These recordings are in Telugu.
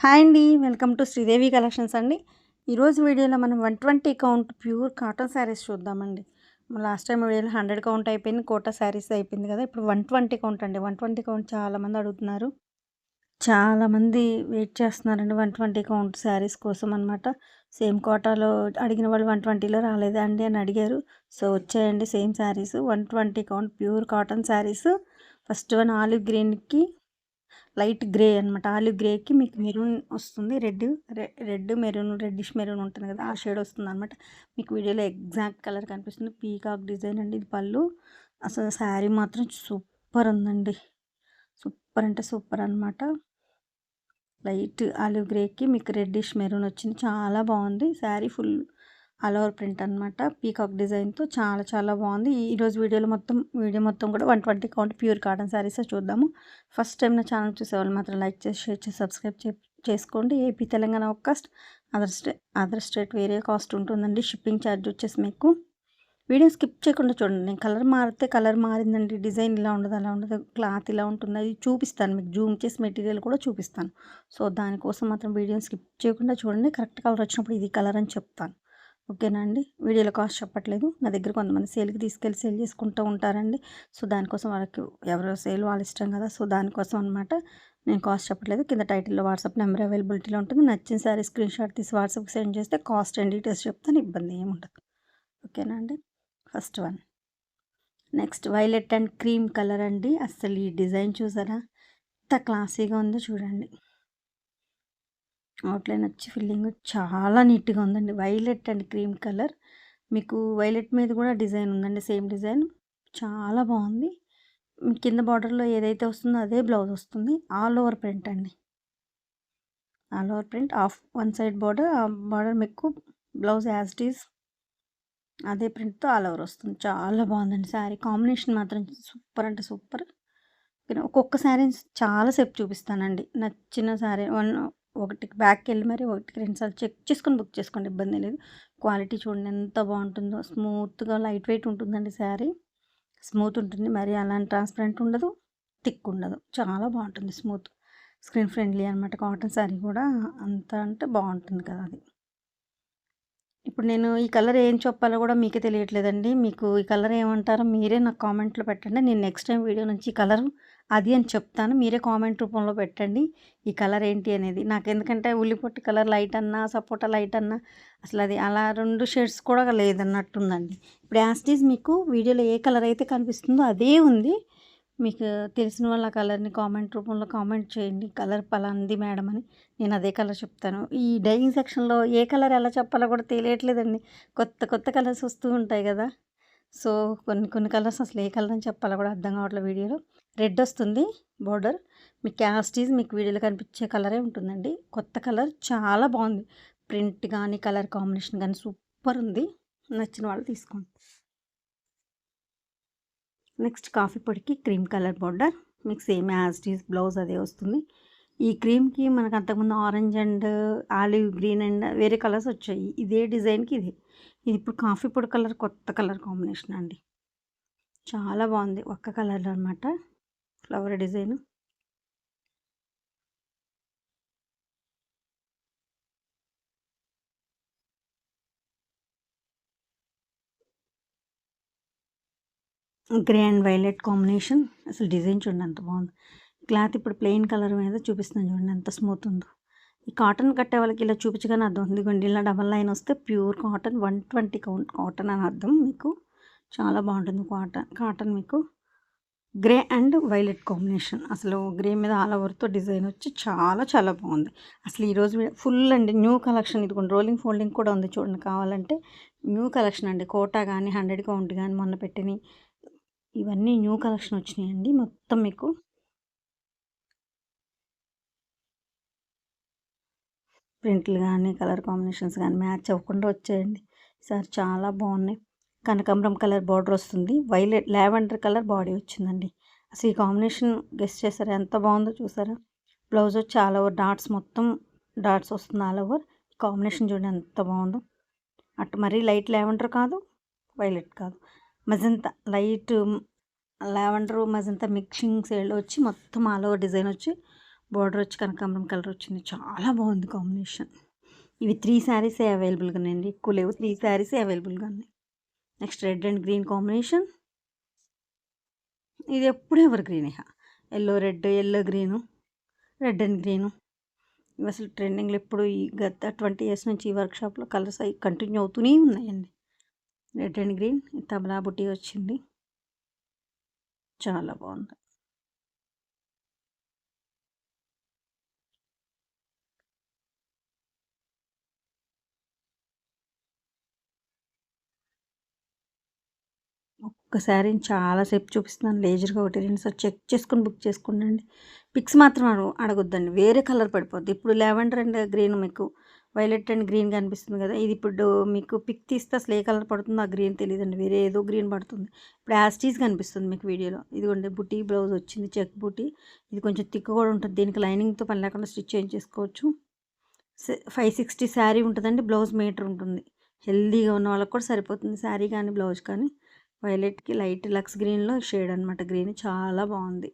హాయ్ అండి, వెల్కమ్ టు శ్రీదేవి కలెక్షన్స్ అండి. ఈరోజు వీడియోలో మనం 120 కౌంట్ ప్యూర్ కాటన్ శారీస్ చూద్దామండి. లాస్ట్ టైం వీడియోలో 100 కౌంట్ అయిపోయింది, కోటా శారీస్ అయిపోయింది కదా. ఇప్పుడు 120 కౌంట్ అండి. 120 కౌంట్ చాలామంది అడుగుతున్నారు, చాలామంది వెయిట్ చేస్తున్నారండి 120 కౌంట్ శారీస్ కోసం అనమాట. సేమ్ కోటాలో అడిగిన వాళ్ళు 120లో రాలేదా అండి అని అడిగారు. సో వచ్చాయండి same saris 120 count pure cotton saris. First one olive గ్రీన్కి లైట్ గ్రే అనమాట. ఆలివ్ గ్రేకి మీకు మెరూన్ వస్తుంది, రెడ్ మెరూన్, రెడ్డిష్ మెరూన్ ఉంటుంది కదా, ఆ షేడ్ వస్తుంది అనమాట. మీకు వీడియోలో ఎగ్జాక్ట్ కలర్ కనిపిస్తుంది. పీకాక్ డిజైన్ అండి ఇది పళ్ళు. అసలు శారీ మాత్రం సూపర్ ఉందండి, సూపర్ అంటే సూపర్ అనమాట. లైట్ ఆలివ్ గ్రేకి మీకు రెడ్డిష్ మెరూన్ వచ్చింది, చాలా బాగుంది sari. Full all over print అనమాట, పీకాక్ డిజైన్తో చాలా చాలా బాగుంది. ఈరోజు వీడియో మొత్తం కూడా 120 కౌంట్ ప్యూర్ కాటన్ శారీస్ చూద్దాము. ఫస్ట్ టైం నా ఛానల్ చూసేవాళ్ళు మాత్రం లైక్ చేసి, షేర్ చేసి, సబ్స్క్రైబ్ చేసుకోండి. ఏపీ తెలంగాణ ఒక కాస్ట్, అదర్ స్టేట్ వేరే కాస్ట్ ఉంటుందండి. షిప్పింగ్ ఛార్జ్ వచ్చేసి మీకు. వీడియో స్కిప్ చేయకుండా చూడండి. కలర్ మారితే కలర్ మారిందండి, డిజైన్ ఇలా ఉండదు, అలా ఉండదు, క్లాత్ ఇలా ఉంటుంది, అది చూపిస్తాను మీకు. జూమ్ చేసి మెటీరియల్ కూడా చూపిస్తాను. సో దానికోసం మాత్రం వీడియోని స్కిప్ చేయకుండా చూడండి. కరెక్ట్ కలర్ వచ్చినప్పుడు ఇది కలర్ అని చెప్తాను, ఓకేనా అండి. వీడియోలో కాస్ట్ చెప్పట్లేదు. నా దగ్గర కొంతమంది సేల్కి తీసుకెళ్ళి సేల్ చేసుకుంటూ ఉంటారండి. సో దానికోసం వాళ్ళకి ఎవరో సేల్ వాళ్ళ ఇష్టం కదా. సో దానికోసం అనమాట నేను కాస్ట్ చెప్పట్లేదు. కింద టైటిల్లో వాట్సాప్ నెంబర్ అవైలబిలిటీలో ఉంటుంది. నచ్చిన సారీ స్క్రీన్ షాట్ తీసి వాట్సాప్కి సెండ్ చేస్తే కాస్ట్ అండ్ డీటెయిల్స్ చెప్తాను, ఇబ్బంది ఏముండదు, ఓకేనా అండి. First one. Next violet and cream colour అండి. అసలు ఈ డిజైన్ చూసారా ఎంత క్లాసీగా ఉందో చూడండి. అవుట్లైన్ వచ్చి ఫిల్లింగ్ చాలా నీట్గా ఉందండి. వైలెట్ అండ్ క్రీమ్ కలర్, మీకు వైలెట్ మీద కూడా డిజైన్ ఉందండి, సేమ్ డిజైన్ చాలా బాగుంది. కింద బార్డర్లో ఏదైతే వస్తుందో అదే బ్లౌజ్ వస్తుంది. ఆల్ ఓవర్ ప్రింట్ అండి, all over print. One side border, ఆ బార్డర్ మీకు బ్లౌజ్ యాజ్ ఇట్ ఈస్ అదే ప్రింట్తో ఆల్ ఓవర్ వస్తుంది. చాలా బాగుందండి శారీ. కాంబినేషన్ మాత్రం సూపర్ అంటే సూపర్. ఒక్కొక్క శారీ చాలాసేపు చూపిస్తానండి. నచ్చిన శారీ ఒకటికి బ్యాక్కి వెళ్ళి మరి ఒకటికి రెండుసార్లు చెక్ చేసుకొని బుక్ చేసుకోండి, ఇబ్బంది లేదు. క్వాలిటీ చూడండి ఎంత బాగుంటుందో, స్మూత్గా లైట్ వెయిట్ ఉంటుందండి శారీ. స్మూత్ ఉంటుంది, మరి అలాంటి ట్రాన్స్పరెంట్ ఉండదు, థిక్ ఉండదు, చాలా బాగుంటుంది స్మూత్. స్క్రీన్ ఫ్రెండ్లీ అనమాట. కాటన్ శారీ కూడా అంత అంటే బాగుంటుంది కదా అది. ఇప్పుడు నేను ఈ కలర్ ఏం చెప్పాలో కూడా మీకే తెలియట్లేదండి. మీకు ఈ కలర్ ఏమంటారో మీరే నాకు కామెంట్లో పెట్టండి. నేను నెక్స్ట్ టైం వీడియో నుంచి ఈ కలర్ అది అని చెప్తాను, మీరే కామెంట్ రూపంలో పెట్టండి ఈ కలర్ ఏంటి అనేది. నాకు ఎందుకంటే ఉల్లిపొట్టు కలర్ లైట్ అన్నా, సపోటా లైట్ అన్నా, అసలు అది అలా 2 షేడ్స్ కూడా లేదన్నట్టుందండి. ఇప్పుడు యాస్టీజ్ మీకు వీడియోలో ఏ కలర్ అయితే కనిపిస్తుందో అదే ఉంది. మీకు తెలిసిన వాళ్ళ కలర్ని కామెంట్ రూపంలో కామెంట్ చేయండి, కలర్ పలాంది మేడం అని. నేను అదే కలర్ చెప్తాను. ఈ డైయింగ్ సెక్షన్లో ఏ కలర్ ఎలా చెప్పాలో కూడా తెలియట్లేదండి. కొత్త కొత్త కలర్స్ వస్తూ ఉంటాయి కదా. సో కొన్ని కలర్స్ అసలు ఏ కలర్ అని చెప్పాలో కూడా అర్థం కావట్లేదు. వీడియోలో రెడ్ వస్తుంది బోర్డర్, మీకు యాస్టీజ్ మీకు వీడియోలో కనిపించే కలరే ఉంటుందండి. కొత్త కలర్ చాలా బాగుంది, ప్రింట్ కానీ కలర్ కాంబినేషన్ కానీ సూపర్ ఉంది. నచ్చిన వాళ్ళు తీసుకోండి. నెక్స్ట్ కాఫీ పొడికి క్రీమ్ కలర్ బోర్డర్, మీకు same as it is blouse అదే వస్తుంది. ఈ క్రీమ్కి మనకు అంతకుముందు orange and olive green and వేరే కలర్స్ వచ్చాయి. ఇదే డిజైన్కి ఇది ఇప్పుడు కాఫీ పొడి కలర్, కొత్త కలర్ కాంబినేషన్ అండి, చాలా బాగుంది. ఒక్క కలర్లో అనమాట, flower design. Grey and violet combination. అసలు డిజైన్ చూడండి ఎంత బాగుంది. క్లాత్ ఇప్పుడు ప్లెయిన్ కలర్ మీద చూపిస్తున్నాను చూడండి ఎంత స్మూత్ ఉందో. ఈ కాటన్ కట్టే వాళ్ళకి ఇలా చూపించగానే అర్థం ఉంది. ఇదిగోండి ఇలా డబల్ లైన్ వస్తే ప్యూర్ కాటన్, 120 కౌంట్ కాటన్ అని అర్థం. మీకు చాలా బాగుంటుంది కాటన్ మీకు గ్రే అండ్ వైలెట్ కాంబినేషన్. అసలు గ్రే మీద ఆల్ ఓవర్తో డిజైన్ వచ్చి చాలా చాలా బాగుంది. అసలు ఈరోజు ఫుల్ అండి న్యూ కలెక్షన్. ఇదిగోండి రోలింగ్ ఫోల్డింగ్ కూడా ఉంది చూడండి, కావాలంటే న్యూ కలెక్షన్ అండి. కోటా కానీ 100 కౌంట్ కానీ మొన్న పెట్టిన ఇవన్నీ న్యూ కలెక్షన్ వచ్చినాయండి మొత్తం. మీకు ప్రింట్లు కానీ కలర్ కాంబినేషన్స్ కానీ మ్యాచ్ అవ్వకుండా వచ్చాయండి సార్, చాలా బాగున్నాయి. కనకాంబరం కలర్ బార్డర్ వస్తుంది, వైలెట్ లావెండర్ కలర్ బాడీ వచ్చిందండి. అసలు ఈ కాంబినేషన్ గెస్ట్ చేశారా ఎంత బాగుందో చూసారా. బ్లౌజ్ వచ్చి ఆల్ ఓవర్ డాట్స్, మొత్తం డాట్స్ వస్తుంది ఆల్ ఓవర్. కాంబినేషన్ చూడండి ఎంత బాగుందో. అటు మరీ లైట్ లావెండర్ కాదు, వైలెట్ కాదు, magenta light lavender magenta mixing షేడ్లో వచ్చి మొత్తం ఆల్ ఓవర్ డిజైన్ వచ్చి బార్డర్ వచ్చి కనకాంబరం కలర్ వచ్చింది, చాలా బాగుంది కాంబినేషన్. ఇవి 3 శారీసే అవైలబుల్గా ఉన్నాయండి, ఎక్కువ లేవు, 3 శారీసే అవైలబుల్గా ఉన్నాయి. Next red and green combination. ఇది ఎప్పుడు ever green, yellow red, yellow green, red and green. ఇవి అసలు ట్రెండింగ్లో ఎప్పుడు ఈ గత 20 ఇయర్స్ నుంచి ఈ వర్క్షాప్లో కలర్స్ అవి కంటిన్యూ అవుతూనే ఉన్నాయండి. రెడ్ అండ్ గ్రీన్ తబలా బుట్టి వచ్చింది, చాలా బాగుంది. ఒక్కసారి చాలాసేపు చూపిస్తున్నాను, లేజర్గా 1-2 సార్లు చెక్ చేసుకొని బుక్ చేసుకోండి. పిక్స్ మాత్రం అడగొద్దండి, వేరే కలర్ పడిపోద్ది. ఇప్పుడు లావెండర్ అండ్ గ్రీన్ మీకు వైలెట్ అండ్ గ్రీన్ కనిపిస్తుంది కదా, ఇది ఇప్పుడు మీకు పిక్ తీస్తే అసలు ఏ కలర్ పడుతుందో ఆ గ్రీన్ తెలియదండి, వేరే ఏదో గ్రీన్ పడుతుంది. ఇప్పుడు యాస్టీస్ కనిపిస్తుంది మీకు వీడియోలో. ఇదిగోండి బుటీ బ్లౌజ్ వచ్చింది, చెక్ బుటీ. ఇది కొంచెం థిక్ కూడా ఉంటుంది, దీనికి లైనింగ్తో పని లేకుండా స్టిచ్ చేయించేసుకోవచ్చు. 560 శారీ ఉంటుందండి, బ్లౌజ్ మీటర్ ఉంటుంది. హెల్దీగా ఉన్న వాళ్ళకి కూడా సరిపోతుంది శారీ కానీ బ్లౌజ్ కానీ. వైలెట్కి లైట్ లక్స్ గ్రీన్లో షేడ్ అనమాట, గ్రీన్ చాలా బాగుంది.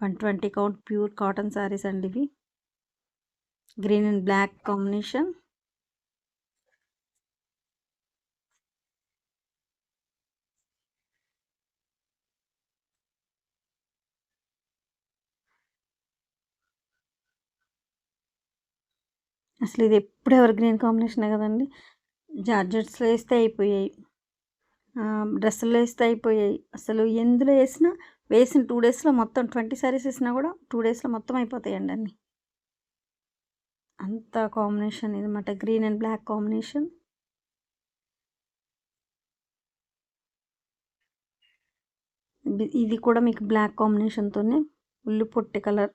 120 కౌంట్ ప్యూర్ కాటన్ శారీస్ అండి ఇవి. Green and black combination. అసలు ఇది ఎప్పుడు ఎవర్ గ్రీన్ కాంబినేషనే కదండి. జార్జెట్స్లో వేస్తే అయిపోయాయి, డ్రెస్సుల్లో వేస్తే అయిపోయాయి. అసలు ఎందులో వేసినా వేసిన 2 డేస్లో మొత్తం 20 శారీస్ వేసినా కూడా 2 డేస్లో మొత్తం అయిపోతాయండి అన్నీ. అంత కాంబినేషన్ ఇదన్నమాట, గ్రీన్ అండ్ బ్లాక్ కాంబినేషన్. ఇది కూడా మీకు బ్లాక్ కాంబినేషన్తోనే ఉల్లి పొట్టి కలర్,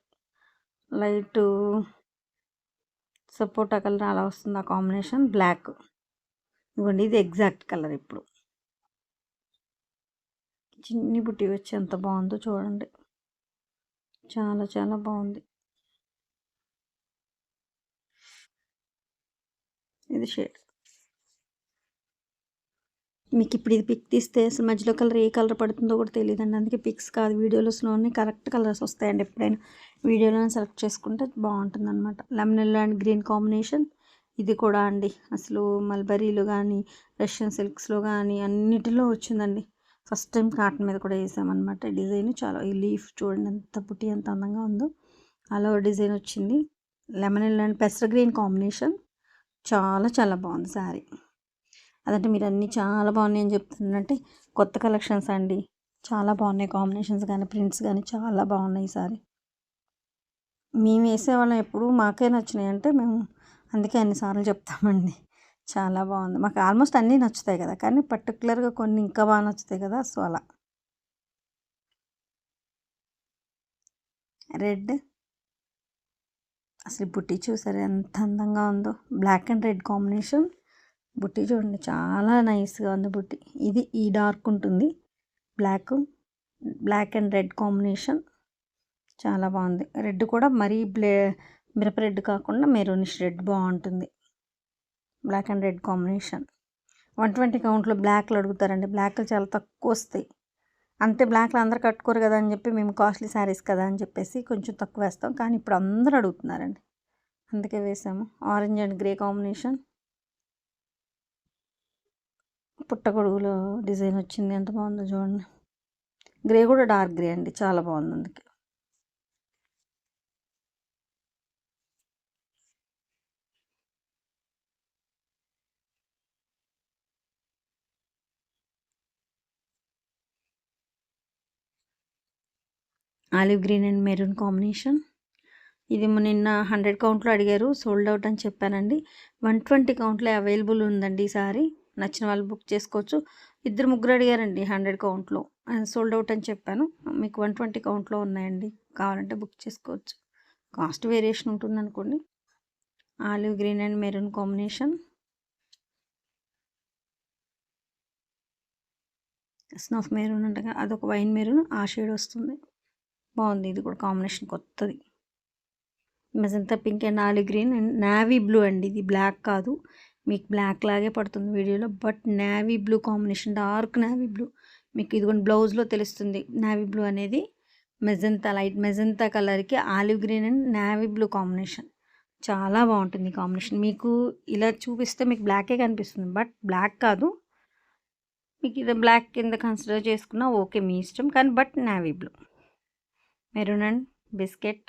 లైట్ సపోటా కలర్ అలా వస్తుంది ఆ కాంబినేషన్, బ్లాక్. ఇవ్వండి ఇది ఎగ్జాక్ట్ కలర్. ఇప్పుడు చిన్ని బుట్టి వచ్చి ఎంత బాగుందో చూడండి, చాలా చాలా బాగుంది. ఇది షేడ్ మీకు ఇప్పుడు ఇది పిక్ తీస్తే అసలు మధ్యలో కలర్ ఏ కలర్ పడుతుందో కూడా తెలియదండి. అందుకే పిక్స్ కాదు, వీడియోస్లోనే కరెక్ట్ కలర్స్ వస్తాయండి. ఎప్పుడైనా వీడియోలోనే సెలెక్ట్ చేసుకుంటే బాగుంటుంది అనమాట. Lemon yellow and green combination. ఇది కూడా అండి అసలు మల్బరీలో కానీ రష్యన్ సిల్క్స్లో కానీ అన్నిటిలో వచ్చిందండి. ఫస్ట్ టైం కాటన్ మీద కూడా వేసామన్నమాట. డిజైన్ చాలా, ఈ లీఫ్ చూడండి ఎంత పుట్టి ఎంత అందంగా ఉందో, అలా డిజైన్ వచ్చింది. లెమన్ ఎల్లో అండ్ పెసర గ్రీన్ కాంబినేషన్, చాలా చాలా బాగుంది శారీ. అదంటే మీరు అన్నీ చాలా బాగున్నాయి అని చెప్తుందంటే కొత్త కలెక్షన్స్ అండి, చాలా బాగున్నాయి. కాంబినేషన్స్ కానీ ప్రింట్స్ కానీ చాలా బాగున్నాయి ఈసారి. మేము వేసేవాళ్ళం ఎప్పుడు మాకే నచ్చినాయి అంటే మేము అందుకే అన్నిసార్లు చెప్తామండి. చాలా బాగుంది, మాకు ఆల్మోస్ట్ అన్నీ నచ్చుతాయి కదా, కానీ పర్టికులర్గా కొన్ని ఇంకా బాగా నచ్చుతాయి కదా, సో అలా. రెడ్ అసలు బుట్టి చూసారు ఎంత అందంగా ఉందో, బ్లాక్ అండ్ రెడ్ కాంబినేషన్. బుట్టి చూడండి చాలా నైస్గా ఉంది బుట్టి. ఇది ఈ డార్క్ ఉంటుంది, బ్లాక్ అండ్ రెడ్ కాంబినేషన్, చాలా బాగుంది. రెడ్ కూడా మరీ మిరప రెడ్ కాకుండా మెరూనిష్ రెడ్ బాగుంటుంది. Black and red combination. 120 కౌంట్లో బ్లాక్లు అడుగుతారండి, బ్లాక్లు చాలా తక్కువ వస్తాయి. అంతే బ్లాక్లు అందరు కట్టుకోరు కదా అని చెప్పి మేము కాస్ట్లీ శారీస్ కదా అని చెప్పేసి కొంచెం తక్కువ వేస్తాం, కానీ ఇప్పుడు అందరూ అడుగుతున్నారండి అందుకే వేసాము. ఆరెంజ్ అండ్ గ్రే కాంబినేషన్, పుట్టగొడుగులో డిజైన్ వచ్చింది, ఎంత బాగుందో చూడండి. గ్రే కూడా డార్క్ గ్రే అండి, చాలా బాగుంది. అందుకే olive green and maroon combination. ఇది నిన్న 100 కౌంట్లో అడిగారు, సోల్డ్ అవుట్ అని చెప్పానండి. 120 కౌంట్లో అవైలబుల్ ఉందండి ఈసారి, నచ్చిన వాళ్ళు బుక్ చేసుకోవచ్చు. 2-3 అడిగారండి 100 కౌంట్లో, సోల్డ్ అవుట్ అని చెప్పాను. మీకు 120 కౌంట్లో ఉన్నాయండి, కావాలంటే బుక్ చేసుకోవచ్చు. కాస్ట్ వేరియేషన్ ఉంటుంది అనుకోండి. Olive green and maroon combination, snuff maroon అంటే అదొక వైన్ మెరూన్, ఆ షేడ్ వస్తుంది, బాగుంది. ఇది కూడా కాంబినేషన్ కొత్తది. Magenta pink and olive green and navy blue అండి, ఇది బ్లాక్ కాదు, మీకు బ్లాక్ లాగే పడుతుంది వీడియోలో, but navy blue combination, dark navy blue. మీకు ఇదిగోండి బ్లౌజ్లో తెలుస్తుంది నావీ బ్లూ అనేది. మెజంతా లైట్ మెజంతా కలర్‌కి olive green and navy blue combination. చాలా బావుంటుంది ఈ కాంబినేషన్. మీకు ఇలా చూపిస్తే మీకు బ్లాకే కనిపిస్తుంది. బట్ బ్లాక్ కాదు. మీకు ఇది బ్లాక్ కింద కన్సిడర్ చేసుకున్నా ఓకే మీ ఇష్టం. కానీ but navy blue. Maroon and biscuit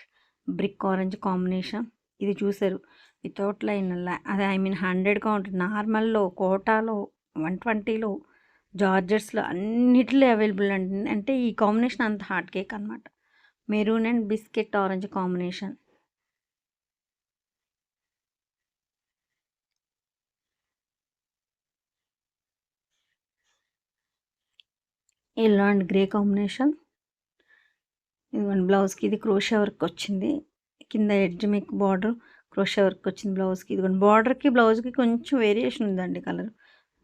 brick orange combination. ఇది చూసారు వితౌట్ లైన్ అదే ఐ మీన్ 100 కౌంట్ నార్మల్‌లో, కోటాలో, 120లో, జార్జెట్స్‌లో అన్నిటిలో అవైలబుల్ అండి. అంటే ఈ కాంబినేషన్ అంత హాట్ కేక్ అనమాట. Maroon and biscuit orange combination. Yellow and grey combination. ఇదిగోండి బ్లౌజ్‌కి ఇది క్రోషా వర్క్ వచ్చింది. కింద ఎడ్జ్ మీకు బార్డర్ క్రోషా వర్క్ వచ్చింది బ్లౌజ్‌కి. ఇదిగోండి బార్డర్‌కి, బ్లౌజ్‌కి కొంచెం వేరియేషన్ ఉందండి కలర్.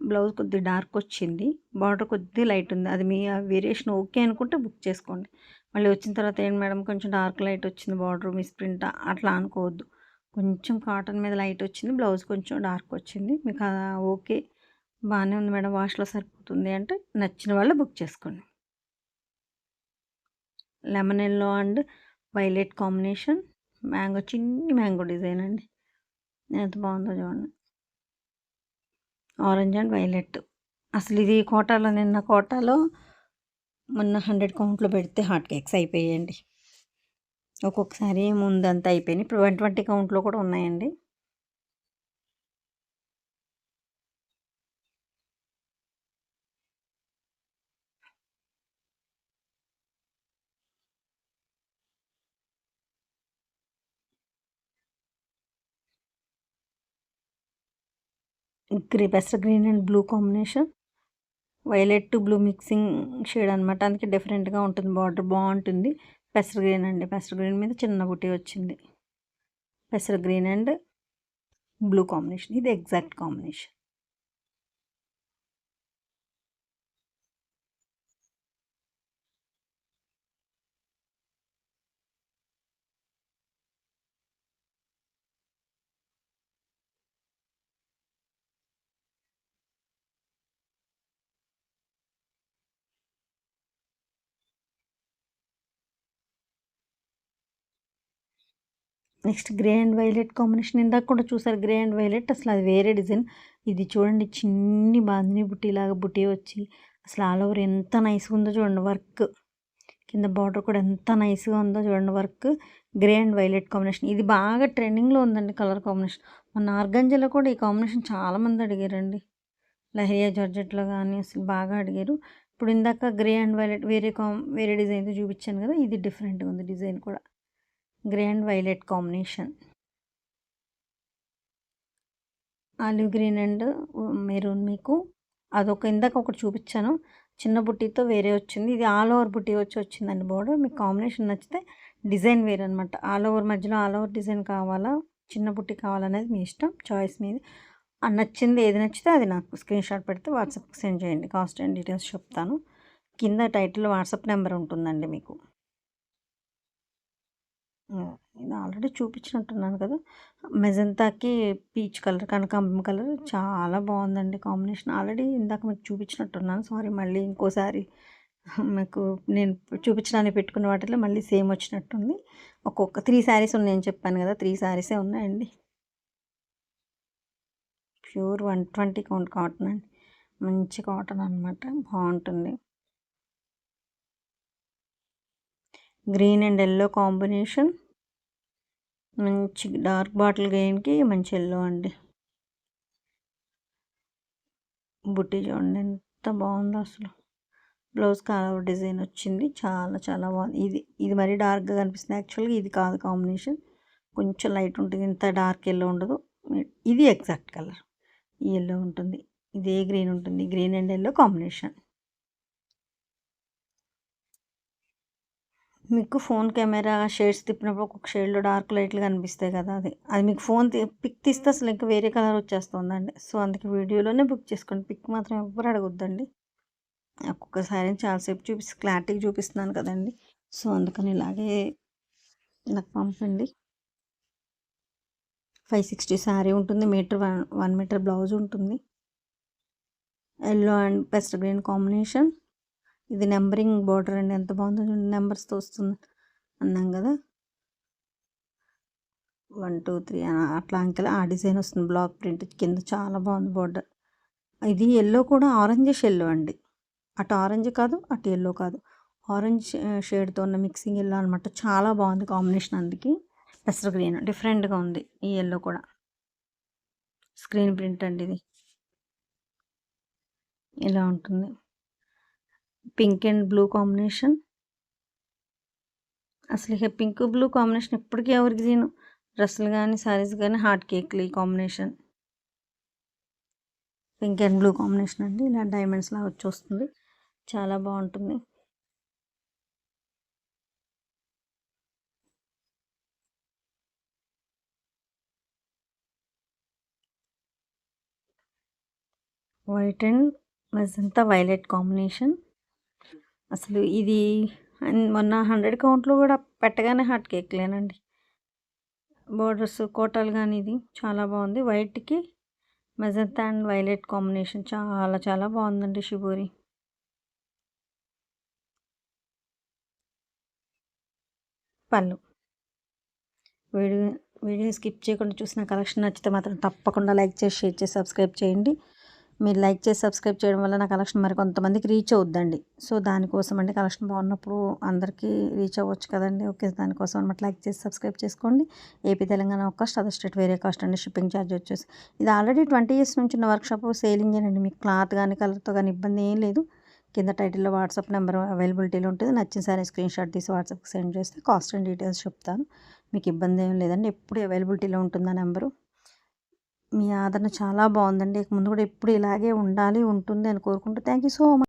బ్లౌజ్ కొద్దిగా డార్క్ వచ్చింది. బార్డర్ కొద్దిగా లైట్ ఉంది. అది మీ వేరియేషన్ ఓకే అనుకుంటే బుక్ చేసుకోండి. మళ్ళీ వచ్చిన తర్వాత ఏంటి మేడం కొంచెం డార్క్ లైట్ వచ్చింది బార్డర్ మిస్ ప్రింట్ అట్లా అనుకోవద్దు. కొంచెం కాటన్ మీద లైట్ వచ్చింది. బ్లౌజ్ కొంచెం డార్క్ వచ్చింది. మీకు ఓకే బాగానే ఉంది మేడం వాష్‌లో సరిపోతుంది అంటే నచ్చిన వాళ్ళు బుక్ చేసుకోండి. Lemon yellow and violet combination. చిన్ని మ్యాంగో డిజైన్ అండి. ఎంత బాగుందో చూడండి. Orange and violet. అసలు ఇది కోటాలో మొన్న 100 కౌంట్‌లో పెడితే హాట్ కేక్స్ అయిపోయాయండి. ఒక్కొక్కసారి ముందంతా అయిపోయినాయి. ఇప్పుడు 120 కౌంట్‌లో కూడా ఉన్నాయండి. పెసర green and blue combination. Violet to blue mixing shade అనమాట. అందుకే డిఫరెంట్‌గా ఉంటుంది బార్డర్ బాగుంటుంది. పెసర గ్రీన్ అండి. పెసర గ్రీన్ మీద చిన్న బుటీ వచ్చింది. పెసర గ్రీన్ అండ్ బ్లూ కాంబినేషన్. ఇది exact combination. Next grey and violet combination. ఇందాక కూడా చూసారు గ్రే అండ్ వైలెట్. అసలు అది వేరే డిజైన్. ఇది చూడండి చిన్ని బాందిని బుట్టీలాగా బుటీ వచ్చి అసలు ఆల్ ఓవర్ ఎంత నైస్గా ఉందో చూడండి వర్క్. కింద బార్డర్ కూడా ఎంత నైస్గా ఉందో చూడండి work. Grey and violet combination. ఇది బాగా ట్రెండింగ్లో ఉందండి కలర్ కాంబినేషన్. మన ఆర్గంజాలో కూడా ఈ కాంబినేషన్ చాలామంది అడిగారండి. లహరియా జార్జెట్లో కానీ అసలు బాగా అడిగారు. ఇప్పుడు ఇందాక గ్రే అండ్ వైలెట్ వేరే డిజైన్తో చూపించాను కదా, ఇది డిఫరెంట్గా ఉంది డిజైన్ కూడా. Grey and violet combination. Olive green and maroon మీకు అదొక ఇందాక ఒకటి చూపించాను. చిన్న బుట్టీతో వేరే వచ్చింది. ఇది ఆల్ ఓవర్ బుట్టీ వచ్చిందండి బోర్డర్. మీకు కాంబినేషన్ నచ్చితే డిజైన్ వేరే అనమాట. ఆల్ ఓవర్ మధ్యలో ఆల్ ఓవర్ డిజైన్ కావాలా, చిన్న బుట్టీ కావాలనేది మీ ఇష్టం, చాయిస్ మీది. నచ్చింది ఏది నచ్చితే అది నాకు స్క్రీన్ షాట్ పెడితే వాట్సాప్కి సెండ్ చేయండి. కాస్ట్ అండ్ డీటెయిల్స్ చెప్తాను. కింద టైటిల్లో వాట్సాప్ నెంబర్ ఉంటుందండి మీకు. ఇది ఆల్రెడీ చూపించినట్టున్నాను కదా. మెజంతాకి పీచ్ కలర్, కనకాంబరం కలర్ చాలా బాగుందండి కాంబినేషన్. ఆల్రెడీ ఇందాక మీకు చూపించినట్టున్నాను. సారీ మళ్ళీ ఇంకోసారి మీకు నేను చూపించడానికి పెట్టుకున్న వాటిలో మళ్ళీ సేమ్ వచ్చినట్టుంది. 3 శారీస్ ఉన్నాయని చెప్పాను కదా, 3 శారీసే ఉన్నాయండి. ప్యూర్ 120 కౌంట్ కాటన్ అండి. మంచి కాటన్ అనమాట, బాగుంటుంది. Green and yellow combination. మంచి డార్క్ బాటిల్ గ్రీన్కి మంచి ఎల్లో అండి. బుట్టి చూడండి ఎంత బాగుందో అసలు. బ్లౌజ్ కాలర్ డిజైన్ వచ్చింది. చాలా చాలా బాగుంది. ఇది మరీ డార్క్గా కనిపిస్తుంది. యాక్చువల్గా ఇది కాదు కాంబినేషన్, కొంచెం లైట్ ఉంటుంది. ఇంత డార్క్ ఎల్లో ఉండదు. ఇది ఎగ్జాక్ట్ కలర్. ఈ ఎల్లో ఉంటుంది, ఇదే గ్రీన్ ఉంటుంది. Green and yellow combination. మీకు ఫోన్ కెమెరా షేడ్స్ తిప్పినప్పుడు ఒక్కొక్క షేడ్లో డార్క్ లైట్లు కనిపిస్తాయి కదా, అది మీకు పిక్ తీస్తే అసలు ఇంకా వేరే కలర్ వచ్చేస్తుందండి. సో అందుకే వీడియోలోనే బుక్ చేసుకోండి. పిక్ మాత్రం ఎవ్వరు అడగొద్దండి. ఒక్కొక్కసారి చాలాసేపు క్లారిటీగా చూపిస్తున్నాను కదండి. సో అందుకని ఇలాగే నాకు పంపండి. 560 శారీ ఉంటుంది. 1 మీటర్ బ్లౌజ్ ఉంటుంది. Yellow and pastel green combination. ఇది నెంబరింగ్ బోర్డర్ అండి, ఎంత బాగుందో చూడండి, నెంబర్స్తో వస్తుంది అన్నాం కదా. 1 2 3 అట్లా అంకెల ఆ డిజైన్ వస్తుంది, బ్లాక్ ప్రింట్ కింద చాలా బాగుంది బోర్డర్. ఇది ఎల్లో కూడా ఆరెంజిష్ ఎల్లో అండి, అటు ఆరెంజ్ కాదు అటు ఎల్లో కాదు, ఆరెంజ్ షేడ్తో ఉన్న మిక్సింగ్ ఎల్లో అనమాట. చాలా బాగుంది కాంబినేషన్, అందుకే పెసర గ్రీన్ డిఫరెంట్గా ఉంది. ఈ ఎల్లో కూడా స్క్రీన్ ప్రింట్ అండి, ఇది ఇలా ఉంటుంది. పింక్ అండ్ బ్లూ కాంబినేషన్, అసలు ఇక పింక్ బ్లూ కాంబినేషన్ ఇప్పటికీ ఎవరికి తిను, డ్రెస్సులు కానీ శారీస్ కానీ హాట్ కేక్లు ఈ combination. Pink and blue combination అండి, ఇలా డైమండ్స్ లాగా వచ్చి వస్తుంది, చాలా బాగుంటుంది. White and magenta violet combination. అసలు ఇది మొన్న 100 కౌంట్లో కూడా పెట్టగానే హాట్ కేక్లేనండి. బోర్డర్స్ కోటాలు కానీ ఇది చాలా బాగుంది. వైట్కి మెజంతా అండ్ వైలెట్ కాంబినేషన్ చాలా చాలా బాగుందండి షిబోరి. పళ్ళు. వీడియో వీడియో స్కిప్ చేయకుండా చూసిన కలెక్షన్ నచ్చితే మాత్రం తప్పకుండా లైక్ చేసి షేర్ చేసి సబ్స్క్రైబ్ చేయండి. మీరు లైక్ చేసి సబ్స్క్రైబ్ చేయడం వల్ల నా కలెక్షన్ మరి కొంతమందికి రీచ్ అవుద్దండి. సో దానికోసం అండి, కలెక్షన్ బాగున్నప్పుడు అందరికీ రీచ్ అవ్వచ్చు కదండి. ఓకే, దానికోసం అనమాట లైక్ చేసి సబ్స్క్రైబ్ చేసుకోండి. ఏపీ తెలంగాణ ఒక కాస్ట్, అదర్ స్టేట్ వేరే కాస్ట్ అండి. షిప్పింగ్ ఛార్జ్ వచ్చేసి ఇది ఆల్రెడీ 20 years నుంచి ఉన్న వర్క్షాప్ సేలింగ్ అండి. మీకు క్లాత్ కానీ కలర్తో కానీ ఇబ్బంది ఏం లేదు. కింద టైటిల్లో వాట్సాప్ నెంబర్ అవైలబిలిటీలో ఉంటుంది. నచ్చిన సారీ స్క్రీన్ షాట్ తీసి వాట్సాప్కి సెండ్ చేస్తే కాస్ట్ అండ్ డీటెయిల్స్ చెప్తాను. మీకు ఇబ్బంది ఏం లేదండి, ఎప్పుడు అవైలబిలిటీలో ఉంటుంది ఆ నెంబరు. మీ ఆదరణ చాలా బాగుందండి, ముందు కూడా ఎప్పుడు ఇలాగే ఉండాలి ఉంటుంది అని కోరుకుంటూ థ్యాంక్ యూ సో మచ్.